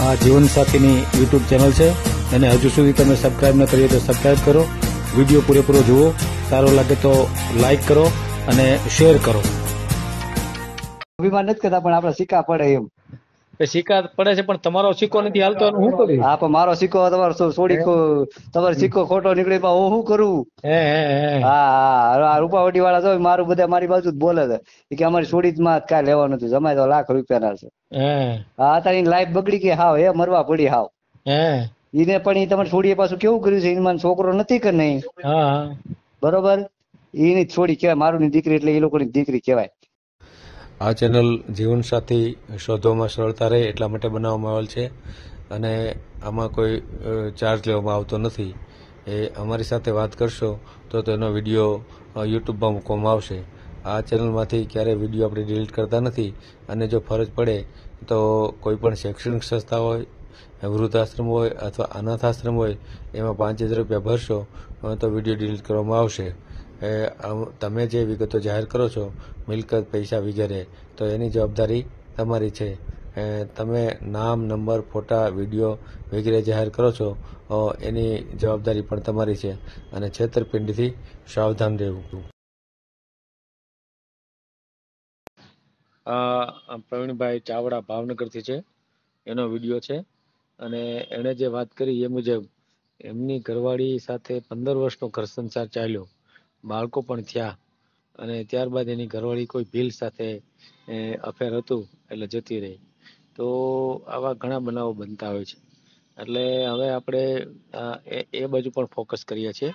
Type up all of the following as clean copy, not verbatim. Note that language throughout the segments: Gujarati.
આ જીવનસાથીની યુટ્યુબ ચેનલ છે, અને હજુ સુધી તમે સબસ્ક્રાઇબ ન કરી તો સબસ્ક્રાઇબ કરો. વિડીયો પૂરેપૂરો જુઓ, સારો લાગે તો લાઈક કરો અને શેર કરો. અભિમાન નથી કરતા, પણ આપડે સિક્કા પડે એમ. સિક્કા પડે છે, પણ તમારો સિક્કો નથી હાલતો, હું કરું? હા, પણ મારો સિક્કો તમારો છોડી, તમારો સિક્કો ખોટો નીકળે, હું શું કરું? હા, રૂપાવટી વાળા તો મારું બધા મારી બાજુ જ બોલે છે કે અમારી છોડી માં કાંઈ લેવાનું નથી, જમાય તો ₹1,00,000 છે. હા, અત્યારે લાઈફ બગડી ગઈ, હાવ એ મરવા પડી હાવ. એને પણ એ તમારી છોડીએ પાછું કેવું કર્યું છે, એમાં છોકરો નથી કે નહીં? બરોબર, એની છોડી કહેવાય, મારું દીકરી એટલે એ લોકોની દીકરી કહેવાય. આ ચેનલ જીવનસાથી શોધવામાં સરળતા રહે એટલા માટે બનાવવામાં આવેલ છે, અને આમાં કોઈ ચાર્જ લેવામાં આવતો નથી. એ અમારી સાથે વાત કરશો તો તેનો વિડીયો યુટ્યુબમાં મૂકવામાં આવશે. આ ચેનલમાંથી ક્યારેય વિડીયો આપણે ડિલીટ કરતા નથી, અને જો ફરજ પડે તો કોઈ પણ શૈક્ષણિક સંસ્થા હોય, વૃદ્ધાશ્રમ હોય અથવા અનાથાશ્રમ હોય, એમાં ₹5000 ભરશો તો વિડીયો ડિલીટ કરવામાં આવશે. તમે જે વિગતો જાહેર કરો છો, મિલકત, પૈસા વગેરે, તો એની જવાબદારી તમારી છે. તમે નામ, નંબર, ફોટા, વિડીયો વગેરે જાહેર કરો છો, એની જવાબદારી પણ તમારી છે, અને છેતરપિંડીથી સાવધાન રહેવું. પ્રવીણભાઈ ચાવડા ભાવનગરથી છે, એનો વિડીયો છે, અને એણે જે વાત કરી એ મુજબ એમની ઘરવાળી સાથે 15 વર્ષનો ઘર સંસાર ચાલ્યો, બાળકો પણ થયા, અને ત્યારબાદ એની ઘરવાળી કોઈ ભીલ સાથે અફેર હતું એટલે જતી રહી. તો આવા ઘણા બનાવો બનતા હોય છે. એટલે હવે આપણે એ બાજુ પણ ફોકસ કરીએ છીએ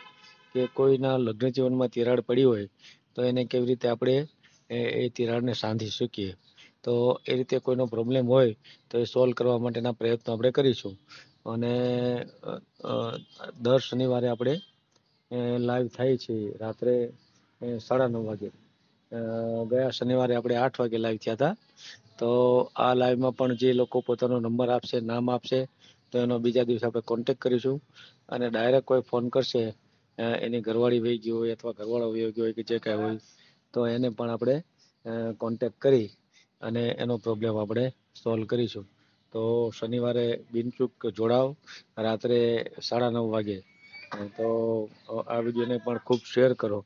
કે કોઈના લગ્ન જીવનમાં તિરાડ પડી હોય તો એને કેવી રીતે આપણે એ તિરાડને સાંધી શકીએ. તો એ રીતે કોઈનો પ્રોબ્લેમ હોય તો એ સોલ્વ કરવા માટેના પ્રયત્નો આપણે કરીશું. અને દર શનિવારે આપણે લાઈવ થાય છે રાત્રે 9:30 વાગે. ગયા શનિવારે આપણે 8 વાગે લાઈવ થયા હતા. તો આ લાઈવમાં પણ જે લોકો પોતાનો નંબર આપશે, નામ આપશે, તો એનો બીજા દિવસે આપણે કોન્ટેક્ટ કરીશું. અને ડાયરેક્ટ કોઈ ફોન કરશે, એની ઘરવાળી વહી ગઈ હોય અથવા ઘરવાળો વહી ગયો હોય કે જે કાંઈ હોય, તો એને પણ આપણે કોન્ટેક્ટ કરી અને એનો પ્રોબ્લેમ આપણે સોલ્વ કરીશું. તો શનિવારે બિનચૂક જોડાવ રાત્રે 9:30 વાગે. તો આ વિડીયોને પણ ખૂબ શેર કરો,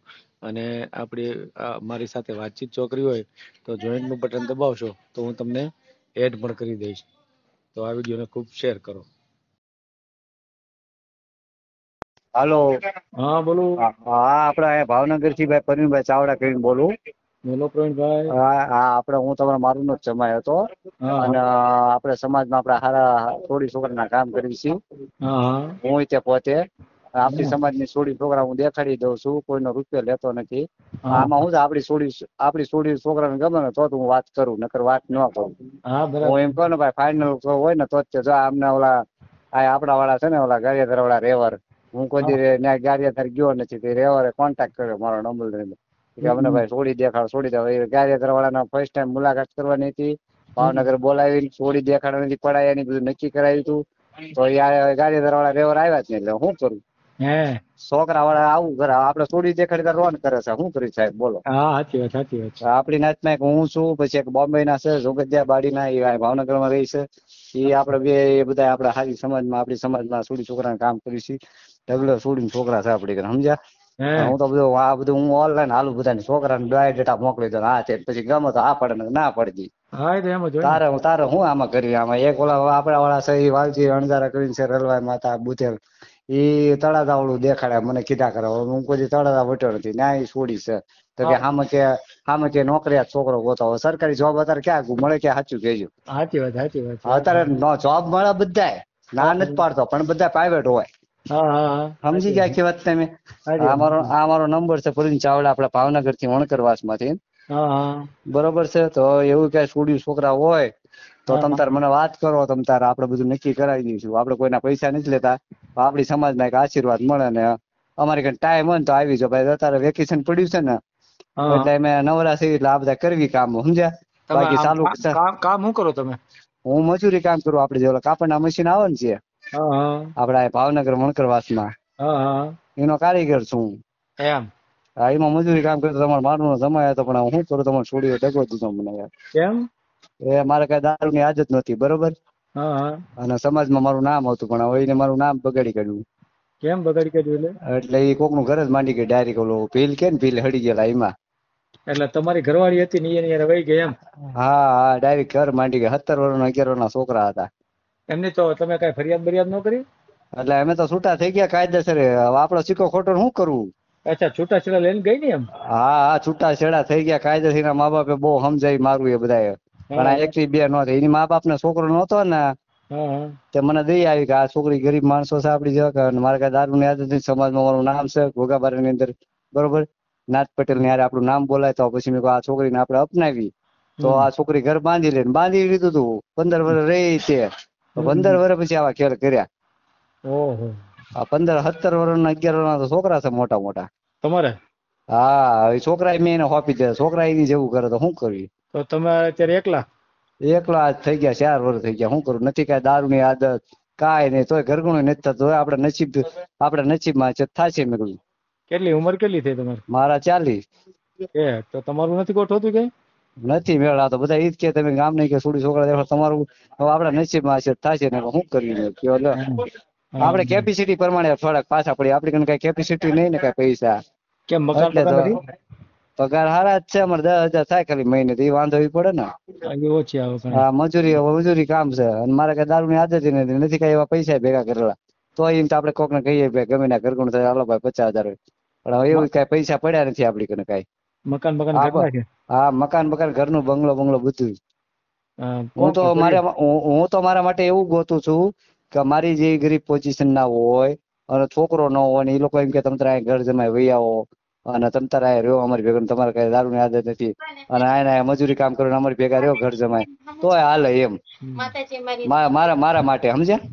અને આપણી મારી સાથે વાતચીત જો કરવી હોય તો જોઈન્ટનું બટન દબાવશો તો હું તમને એડ પણ કરી દઈશ. તો આ વિડીયોને ખૂબ શેર કરો. હાલો. હા, બોલો. હા, આપડે ભાવનગર થી ભાઈ પ્રવીણભાઈ ચાવડા કરીને બોલું. બોલો પ્રવીણભાઈ. હા, આપડે હું તમારા મારું નો જ જમાય હતો, અને આપડે સમાજમાં આપડે સારા થોડી છોકરીના કામ કરીએ છીએ. હું તે પોતે આપણી સમાજની છોડી છોકરા હું દેખાડી દઉં છું, કોઈનો રૂપિયો લેતો નથી. આમાં હું આપડી છોડી છોકરાને ગમે ને તો હું વાત કરું, નકર વાત ન કરું. હું એમ કહું ને ભાઈ ફાઈનલ હોય ને તો આમને ઓલા આપડા વાળા છે ને, ઓલા ગારિયાધાર વાળા રેવર, હું કોઈ દી ગારિયાધાર ગયો નથી. રેવરે કોન્ટેક્ટ કર્યો મારો નંબર કે અમને ભાઈ છોડી દેખાડો, છોડી દે. ગારિયાધાર વાળાના ફર્સ્ટ ટાઈમ મુલાકાત કરવાની હતી, ભાવનગર બોલાવી છોડી દેખાડવાની પડાય એની બધું નક્કી કરાવ્યું હતું. તો ગારિયાધાર વાળા રેવર આવ્યા જ નહીં, એટલે હું કરું? છોકરા વાળા આવું કરે, આપડે છોડી દેખાડી રોન કરે છે, શું કરી સાહેબ બોલો? આપડી નાતમાં હું છું, પછી એક બોમ્બે ના છે જોગજ્યા બાડીના, એ ભાવનગર માં રહી છે. એ આપડે બે એ બધા આપડે હારી સમાજમાં, આપડી સમાજમાં છોડી છોકરાને કામ કરીશું. ઢગલો છોડીને છોકરા છે આપડી ઘરે, સમજ્યા? હું તો બધું આ બધું હું ઓનલાઈન હાલું, બધા છોકરાને બાયોડેટા મોકલી દઉં. હા, પછી ગમે તો આ પડે ના પડતી. તારે હું આમાં કરી? આમાં એક ઓલા આપડા વાળા છે, વાલજી અણગારા કરીને છે, રલવાઈ માતા બુથેલ, એ તળાજાવળું દેખાડે મને કીધા કરે. હું કોઈ તળાજા વટ્યો નથી, ન્યાય છોડી છે. તો કે આમાં કે નોકરીયાત છોકરો ગોતો, સરકારી જોબ અત્યારે ક્યાં મળે, ક્યાં સાચું કહેજો? અત્યારે જોબ મળે બધાય, ના નથી પાડતો, પણ બધા પ્રાઇવેટ હોય. સમજી ગયા કે વાત તમે? આ મારો નંબર છે પ્રવીણ ચાવડા, આપડા ભાવનગર થી વણકરવાસ માંથી. બરોબર છે. તો એવું કઈ છોડ્યું છોકરા હોય તો તમ તાર મને વાત કરો, તમ તાર આપડે બધું નક્કી કરાવી દઈશું. આપડે કોઈના પૈસા નથી લેતા, આપડી સમાજના એક આશીર્વાદ મળે ને અમારી કઈ ટાઈમ હોય ને તો આવી જાવ. ભાઈ અત્યારે વેકેશન પડ્યું છે ને, એટલે અમે નવરા છીએ, એટલે આ બધા કરવી કામ, સમજ્યા? બાકી ચાલુ કામ શું કરો તમે? હું મજૂરી કામ કરું. આપડે જે કાપડના મશીન આવે ને છે, આપડા ભાવનગર વણકરવાસ માં, એનો કારીગર છું એમ. હા, એમાં મજૂરી કામ કરતો તમારે મારું જમાય હતો, પણ હું કરું? તમારે છોડીઓ દગો દીધો મને યાર. કેમ? એ મારે કઈ દારૂ ની આદત નથી, બરોબર? હા હા. અને સમાજમાં મારું નામ હતું, પણ હવે એને મારું નામ બગાડી કાઢ્યું. કેમ બગાડી કાઢ્યું? એટલે એ કોકનું ઘર જ માંડી ગઈ ડાયરેક્ટ. ઓલો ભીલ કે ને ભીલ હડી ગયેલા એમાં. એટલે તમારી ઘરવાળી હતી ને એની હારે વહી ગઈ એમ? હા હા, ડાયરેક્ટ ઘર માંડી ગયા. 17 વર્ષના 11 વર્ષના છોકરા હતા. એમની તો તમે કઈ ફરિયાદ ન કરી? એટલે અમે તો છૂટા થઈ ગયા કાયદેસર. આપડો સિક્કો ખોટો શું કરવું? અચ્છા, છૂટાછેડા લઈને ગઈ ને એમ? હા હા, છૂટા છેડા થઈ ગયા કાયદેસર. મા બાપે બહુ સમજાવી મારું એ બધા, પણ આ 1 થી 2 નો થાય. એની મા બાપ ને છોકરો નતો ને, તે મને દઈ આવી કે આ છોકરી ગરીબ માણસો છે આપડી જેવા. મારે કઈ દારૂ ની આદત નથી. સમાજમાં મારું નામ છે ઘોઘાબારા ની અંદર, બરોબર. નાથ પટેલ ની હારે આપણું નામ બોલાય. તો પછી મેં આ છોકરીને આપણે અપનાવી, તો આ છોકરી ઘર બાંધી લે. બાંધી લીધું તું. 15 વર્ષ રહી છે. 15 વર્ષ પછી આવા ખેલ કર્યા. ઓહો. આ 15 17 વર્ષના 11 વર્ષના તો છોકરા છે મોટા મોટા તમારે? હા, છોકરા મેં એને હોપી દીધા. છોકરા એની જેવું કરે તો શું કરવી? તો તમે અત્યારે એકલા? એકલા થઈ ગયા. 4 વર્ષ થઈ ગયા. શું કરું? નથી કઈ દારૂ ની આદત, કાંઈ નહીં. તોય ઘરગણું નથી થતું. આપડે નસીબમાં છે થાશે. મેં કહ્યું. કેટલી ઉંમર કેટલી થઈ તમારી? મારા 40. તો તમારું નથી ગોઠવતું કઈ? નથી મેળા. તો બધા ઈ જ કે તમે ગામ નહીં કે છોડી છોકરા દેખો તમારું આપડા નસીબમાં છે થાશે ને શું કરવી? આપડે કેપેસિટી પ્રમાણે થોડાક પાછા પડી. આપડી કઈ કેપેસિટી નહીં ને કઈ પૈસા. કેમ મકાન એટલે તો નથી? પગાર હારા જ છે અમારે. 10,000 થાય ખાલી મહિને. એ વાંધો ઈ પડે ને. ઓછી આવે. હા, મજૂરી કામ છે. અને મારે કઈ દારૂ ની આદત નથી કઈ એવા પૈસા ભેગા કરેલા. તો એમ તો આપડે કોક ને કહીએ ગમે ના ઘરગુણ થાય, હાલો ભાઈ 50,000. પણ હવે એવું કઈ પૈસા પડ્યા નથી આપડી કને કઈ. મકાન ઘરના છે? હા, મકાન ઘરનું, બંગલો બધું. હું તો મારા માટે એવું ગોતું છું કે મારી જે ગરીબ પોઝિશન ના હોય અને છોકરો ન હોય ને એ લોકો એમ કે તમે તારે ઘર જમાઈ વહી આવો અને તમે તારે રહ્યો અમારી ભેગા, તમારે કઈ દારૂ ની આદત નથી અને આને મજૂરી કામ કરો અમારી ભેગા રહ્યો ઘર જમાય તોય હાલે એમ. મારા માટે સમજ્યા?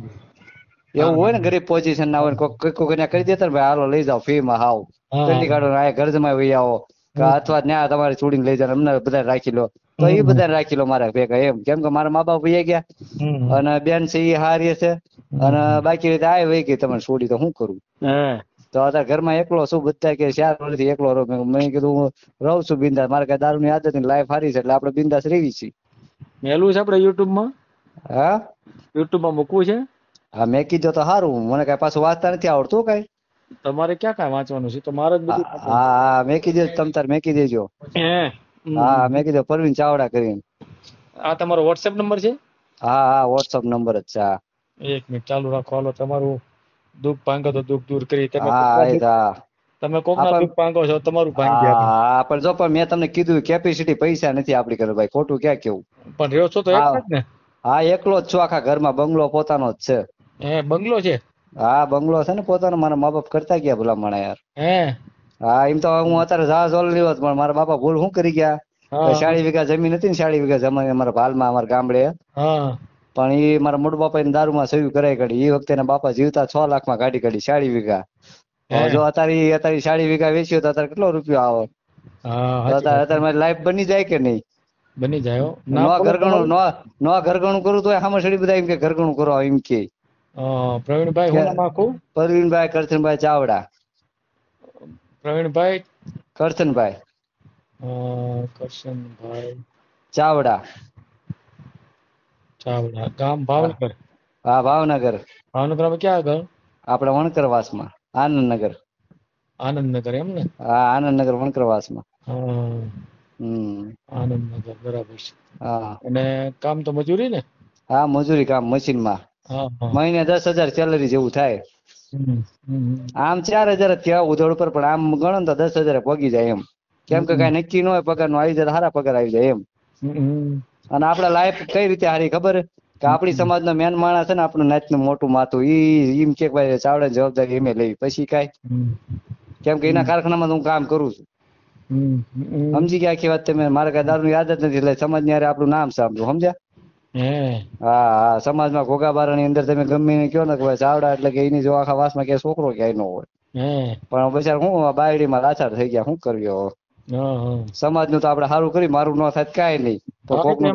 એવું હોય ને ગરીબ પોઝિશન ના હોય કોઈ કરી દેતા ને ભાઈ હાલો લઈ જાઓ ફી માં હાવ કરી કાઢો ઘર જમાઈ વહી આવો, અથવા ત્યાં તમારે છોડીને લઈ જાવ અમને બધા રાખી લો, તો એ બધા રાખી લો મારા ભેગા એમ. કેમ કે મારા મા બાપ વહી ગયા અને બેન છે એ હારી છે અને બાકી રીતે આ વહી ગઈ તમારે છોડી, તો શું કરું? તો અત્યારે ઘરમાં એકલો શું, બધા કે 4 વર્ષથી એકલો રહું. મેં કીધું હું રહું છું બિંદાસ, મારે કઈ દારૂ ની આદત ની લાઈફ હારી છે એટલે આપડે બિંદાસ રેવી છીએ. મેલું છે આપડે યુટ્યુબ માં? હા, યુટ્યુબ માં મૂકવું છે? હા, મેં કીધું તો સારું. મને કઈ પાછું વાંચતા નથી આવડતું કઈ. તમારે ક્યાં કઈ વાંચવાનું છે? તો મારે જ બધું. હા, મેં કીધું તમ તાર મેં કીધું દેજો. હા, મેં કીધું પરવીન ચાવડા કરીને. આ તમારો વોટ્સએપ નંબર છે? હા હા, વોટ્સઅપ નંબર જ છે. 1 મિનિટ ચાલુ રાખો. હાલો, તમારું દુઃખ ભાંગો તો દુઃખ દૂર કરી. તમે કોકના દુઃખ ભાંગો છો, તમારું ભાંગી આપણે. હા, પણ જો પણ મેં તમને કીધું કેપેસિટી પૈસા નથી આપડી ઘરે ભાઈ, ખોટું ક્યાં કેવું. પણ રહ્યો છો તો એકલા જ ને? હા, એકલો જ છું આખા ઘરમાં. બંગલો પોતાનો જ છે. બંગલો છે? હા, બંગલો છે ને પોતાનો. મારા મા બાપ કરતા ગયા ભલામણ યાર. હા, એમ તો હું અત્યારે જહાજ ઓલરી હોત પણ મારા બાપા ભૂલ શું કરી ગયા, 40 વીઘા જમીન હતી ને, 40 વીઘા જમીન અમારા ભાલમાં અમારા ગામડે. પણ એ મારા મોટા બાપા ની દારૂમાં સહી કરાઈ કાઢી. એ વખતે બાપા જીવતા 6 લાખમાં કાઢી 40 વીઘા. જો અત્યારે 40 વીઘા વેચ્યો તો અત્યારે કેટલો રૂપિયો આવે? અત્યારે મારી લાઈફ બની જાય કે નહીં? બની જાય. નો ઘરગણું કરું તો સામે છડી બધા એમ કે ઘરગણું કરો એમ કે. પ્રવીણભાઈ હું નામ આખું? પરવીનભાઈ કરથનભાઈ ચાવડા. પ્રવીણભાઈ કરથનભાઈ કરશનભાઈ ચાવડા. ગામ ભાવનગર? હા, ભાવનગર. ભાવનગર ક્યાં આગળ? આપડે વણકરવાસ માં, આનંદનગર. આનંદનગર એમ ને? હા, આનંદનગર વણકરવાસ માં. આનંદનગર બરાબર છે. હા, અને કામ તો મજૂરી ને? હા, મજૂરી કામ મશીનમાં. મહિને 10,000 સેલરી જેવું થાય. આમ 4,000 કેવા ઉધોડ પર, પણ આમ ગણો તો 10,000 પગી જાય એમ. કેમ કે કઈ નક્કી ન હોય પગાર નું, આવી જાય સારા પગાર આવી જાય એમ. અને આપડા લાઈફ કઈ રીતે હારી ખબર કે આપડી સમાજ નો મેન માણસ છે ને, આપણું નાત નું મોટું માથું ઈ એમ કે ભાઈ ચાવડા જવાબદારી એમે લેવી પછી કઈ. કેમ કે એના કારખાનામાં હું કામ કરું છું. સમજી ગયા આખી વાત તમે? મારે કઈ દારૂ ની આદત નથી એટલે સમાજ ની આપણું નામ સાંભળું સમજ્યા? હા, સમાજમાં ઘોઘાબારા ની અંદર તમે ગમે કયો ને ચાવડા એટલે કે એની જો આખા વાસમાં કે છોકરો ક્યાંય ન હોય. પણ બચાર હું બાયડીમાં લાચાર થઈ ગયા, શું કર્યો? સમાજ નું તો આપડે સારું કરી, મારું ન થાય કઈ નહીં. તો કોક નું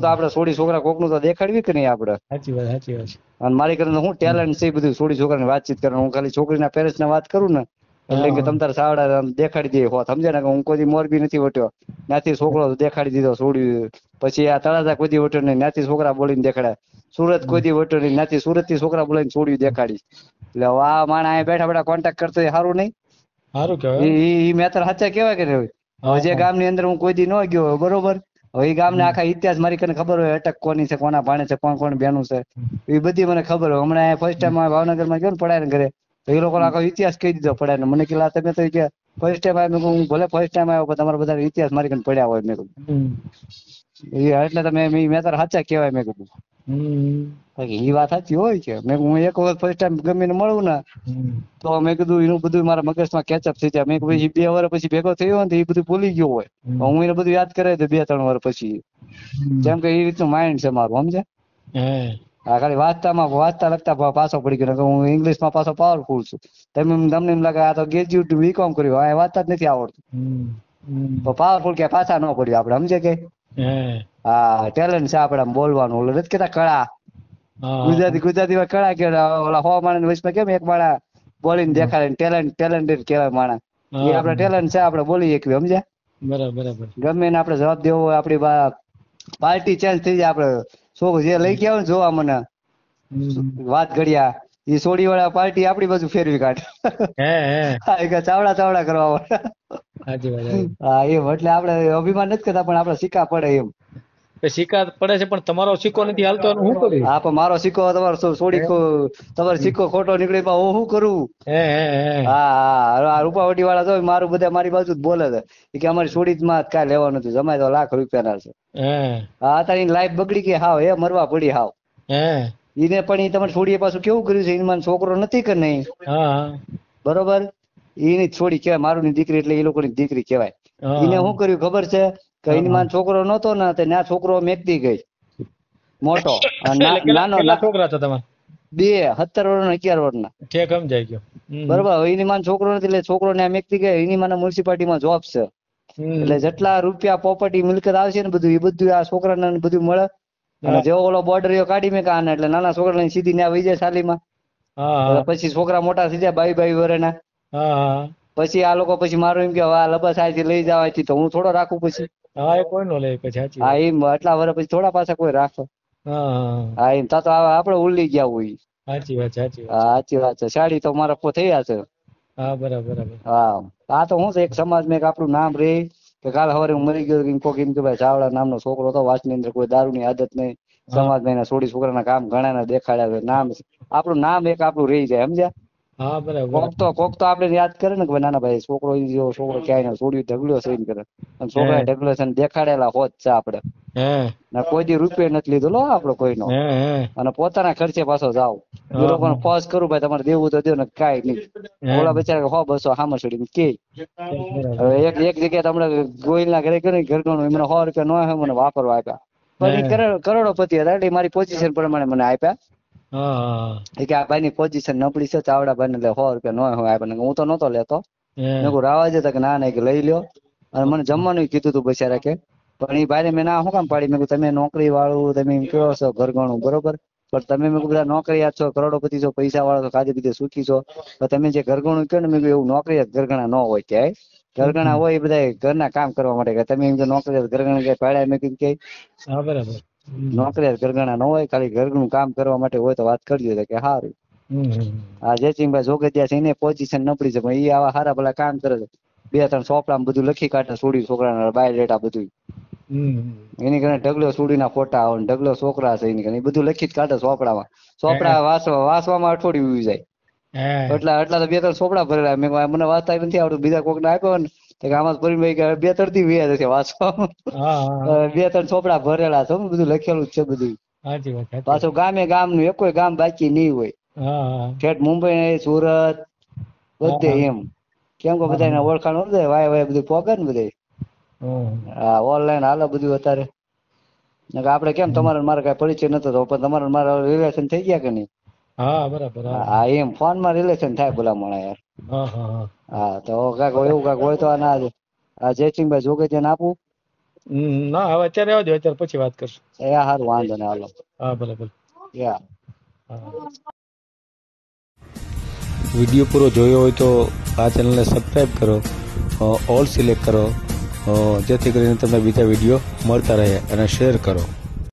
તો આપડે છોડી છોકરા કોક નું તો દેખાડવી કે નહીં આપડે? સાચી વાત છે. અને મારી કરતા હું ટેલેન્ટ છે બધું છોડી છોકરાની વાતચીત કરવાનું. હું ખાલી છોકરીના પેરેન્ટ્સ ને વાત કરું ને એટલે કે તમ તારે સાવડા દેખાડી દે હોત, સમજે ને કે હું કોઈ મોરબી નથી વટ્યો, ત્યાંથી છોકરો દેખાડી દીધો છોડ્યું. પછી આ તળાજા કોઈ વટ્યો નહીં, ત્યાંથી છોકરા બોલીને દેખાડ્યા. સુરત કોઈ વટ્યો નહીં, ત્યાંથી સુરત થી છોકરા બોલીને છોડ્યું દેખાડી. એટલે આ માણા અહીંયા બેઠા બેઠા કોન્ટેક્ટ કરતો સારું નહીં? સારું કહેવાય. ઈ મેતર સાચા કેવાય કે નહીં? હવે જે ગામની અંદર હું કોઈ દી ન ગયો હોય, બરોબર, હવે એ ગામને આખા ઇતિહાસ મારી કને ખબર હોય, અટક કોની છે, કોના ભાણે છે, કોણ કોણ બેનું છે, એ બધી મને ખબર હોય. હમણાં ફર્સ્ટ ટાઈમ ભાવનગર માં ગયો ને પડાય ને ઘરે, તો એ લોકો આખો ઇતિહાસ કહી દીધો પડાય ને. મને કીધું તમે તો કે ફર્સ્ટ ટાઈમ આવ્યો, હું ભલે ફર્સ્ટ ટાઈમ આવ્યો પણ તમારા બધા ઇતિહાસ મારી કને પડ્યા હોય. મેં કીધું એટલે તમે મેં તાર સાચા કેવાય. મેં કીધું એ વાત સાચી હોય છે. મેં હું એક વખત ફર્સ્ટ ટાઈમ ગમીને મળું ને તો મેં કીધું એનું બધું મારા મગજમાં કેચઅપ થઈ જાય. મેં પછી 2 વર્ષ પછી ભેગો થયો ને તો એ બધું ભૂલી ગયો હોય. હું એને બધું યાદ કરાવી દઉં 2-3 વર્ષ પછી, જેમ કે એ રીતનું માઇન્ડ છે મારું, સમજે? હા, ખાલી વાંચતા લખતા પાછો પડી ગયો. હું ઇંગ્લિશ માં પાછો પાવરફુલ છું. તમને એમ લાગે આ તો ગ્રેજ્યુએટ બીકોમ કર્યું, આ વાંચતા જ નથી આવડતું, તો પાવરફુલ કે પાછા ન પડ્યું આપડે, સમજે કે? હા, ટેલેન્ટ છે આપડે બોલવાનું. ઓલું નથી કેતા કળા, ગુજરાતીમાં કળા કે ઓલા 100 માણસ વચમાં કેમ એક માણા બોલીને દેખાડે, ટેલેન્ટેડ કહેવાય માણા. એ આપડે ટેલેન્ટ છે, આપડે બોલી શકીએ, સમજ્યા? બરાબર. ગમે એને આપડે જવાબ દેવો હોય, આપડી પાર્ટી ચેન્જ થઈ જાય. આપડે શું જે લઈ ગયા હોય ને જોવા મને વાત ઘડિયા, એ સોડી વાળા પાર્ટી આપડી બાજુ ફેરવી કાઢે, ચાવડા કરવા. હા એમ, એટલે આપડે અભિમાન નથી કરતા પણ આપડે સિક્કા પડે એમ. સિક્કા પડે છે પણ તમારો સિક્કો નથી હાલતો, શું કરું? હા, પણ મારો સિક્કો તમારો સોડી, તમારો સિક્કો ખોટો નીકળે હું શું કરું? હા, રૂપાવટી વાળા તો મારું બધા મારી બાજુ જ બોલે છે કે અમારી સોડી માં કાંઈ લેવાનું નથી, જમાય તો લાખ રૂપિયા છે. હા, તારી લાઈફ બગડી ગઈ હાવ, એ મરવા પડી હાવ. એને પણ તમારે છોડીએ પાછું કેવું કર્યું છે, એમાં છોકરો નથી કે નહીં, બરોબર? એની છોડી કહેવાય, મારું ની દીકરી એટલે એ લોકોની દીકરી કહેવાય. એને શું કર્યું ખબર છે કે એની માં છોકરો નતો ને, ત્યાં છોકરો મેકતી ગઈ મોટો, નાનો છોકરા હતા તમારે? 2 17 વર્ષ 11 વર્ષના. ઠેક સમજાઈ ગયો, બરોબર. એની માં છોકરો નથી એટલે છોકરો ને મેકતી ગઈ. એની માં મ્યુનિસિપાલિટીમાં જોબ છે, એટલે જેટલા રૂપિયા પ્રોપર્ટી મિલકત આવશે ને બધું આ છોકરાને બધું મળે. અને જેવો ઓલો બોર્ડર કાઢી મેં કાને એટલે નાના છોકરા સીધી ત્યાં વહી જાય સાલીમાં. પછી છોકરા મોટા થઈ જાય 22 વર્ષના. પછી આ લોકો પછી મારું એમ કે લબસ આથી લઈ જવા, તો હું થોડો રાખું પછી? કોઈ નો લે પછી. હા, એમ આટલા વર્ષ પછી થોડા પાછા કોઈ રાખે? હા, એમ તો આપડે ઉલ્લી ગયા હોય. સાચી વાત છે. સાડી તો મારા પો થયા છે. બરાબર. હા, આ તો હું છે એક સમાજ માં આપણું નામ રે કે કાલ સવારે હું મરી ગયો કેમ કે ભાઈ ચાવડા નામનો છોકરો હતો, વાંચની અંદર કોઈ દારૂ ની આદત નહીં, સમાજમાં સોડી છોકરાના કામ ઘણા દેખાડ્યા, નામ આપણું નામ એક આપણું રહી જાય, સમજ્યા? કોક તો આપડે યાદ કરે ને કે નાના ભાઈ છોકરો ક્યાંય છોડ્યું ઢગલ્યો છે એમ કરે, અને છોકરા ઢગલો છે દેખાડેલા હોત છે આપડે. કોઈ દી રૂપિયો નથી લીધો લો આપડો કોઈનો, અને પોતાના ખર્ચે પાછો જાવ. એ લોકોને ફોર્સ કરું ભાઈ તમારે દેવું તો દો ને, કાંઈ નહીં. ઓલા બચારા 100-200 હામા છોડી કે એક જગ્યાએ તમને ગોયલ ના ઘરે ગયું ઘરગણું, એમને 100 રૂપિયા નો મને વાપરવા આપ્યા, પણ એ કરોડોપતિ હતા એટલે મારી પોઝિશન પ્રમાણે મને આપ્યા. કે આ ભાઈ ની પોઝિશન નબળી છે, ચાવડા ભાઈ ને એટલે 100 રૂપિયા નો આપ્યા. હું તો નતો લેતો, મેં કહું રાવા જતા કે ના કે લઈ લ્યો. અને મને જમવાનું કીધું તું બચારા કે, પણ એ ભાઈ મેં ના શું કામ પાડી? મેં કહ્યું તમે નોકરી વાળું તમે એમ કહો છો ઘરગણું, બરોબર, પણ તમે મેં બધા નોકરીયાત છો, કરોડોપતિ છો, પૈસા વાળા છો, ખાધે પીધે સુખી છો, તમે જે ઘરગણું કહો ને મેં એવું નોકરીયાત ઘરગણા ન હોય. ક્યાંય ઘરગણા હોય એ બધા ઘરના કામ કરવા માટે, તમે એમ નોકરીયાત ઘરગણા કઈ પાડ્યા મેં કીધું કે બરાબર નોકરીયાત ઘરગણા ન હોય, ખાલી ઘરનું કામ કરવા માટે હોય તો વાત કરજો કે સારું. આ જયસિંહભાઈ જોગતિયા છે એને પોઝિશન નબળી છે, પણ એ આવા સારા ભલા કામ કરે છે. 2-3 ચોપડામાં બધું લખી કાઢે, છોડી છોકરાના બાયોડેટા બધું. એની ઘરે ઢગલો છોડીના ફોટા આવે, ઢગલો છોકરા છે એની ઘરે, બધું લખી જ કાઢે ચોપડામાં. ચોપડા વાંચવામાં અઠવાડિયું ઉઈ જાય. એટલા તો 2-3 ચોપડા ભરેલા. મેં મને વાંચતા નથી આવડતું, બીજા કોકને આપ્યો ને તો આમાં પરિભાઈ 2-3 દી વ્યા છે વાંચવા. 2-3 ચોપડા ભરેલા છે, બધું લખેલું જ છે બધું. પાછું ગામનું એક કોઈ ગામ બાકી નહીં હોય. ઠેઠ મુંબઈ, સુરત બધે એમ, કેમ કે બધા ઓળખાણ હોય વાય બધું પોગે ને બધે. હા, ઓનલાઈન હાલે બધું અત્યારે. આપડે કેમ તમારે મારે કઈ પરિચય નતો, પણ તમારે મારા રિલેશન થઈ ગયા કે નહીં? બરાબર. હા, એમ ફોન માં રિલેશન થાય ભલા મળે યાર. હા, તો એવું કાક હોય તો આ જયસિંહભાઈ જોગતિયાને આપું? ના, હવે અત્યારે આવજો, અત્યારે પછી વાત કરશું. સારું, વાંધો ને, હાલો. હા, ભલે. યા વિડીયો પૂરો જોયો હોય તો આ ચેનલને સબસ્ક્રાઈબ કરો, ઓલ સિલેક્ટ કરો, જેથી કરીને તમને બીજા વિડીયો મળતા રહે, અને શેર કરો.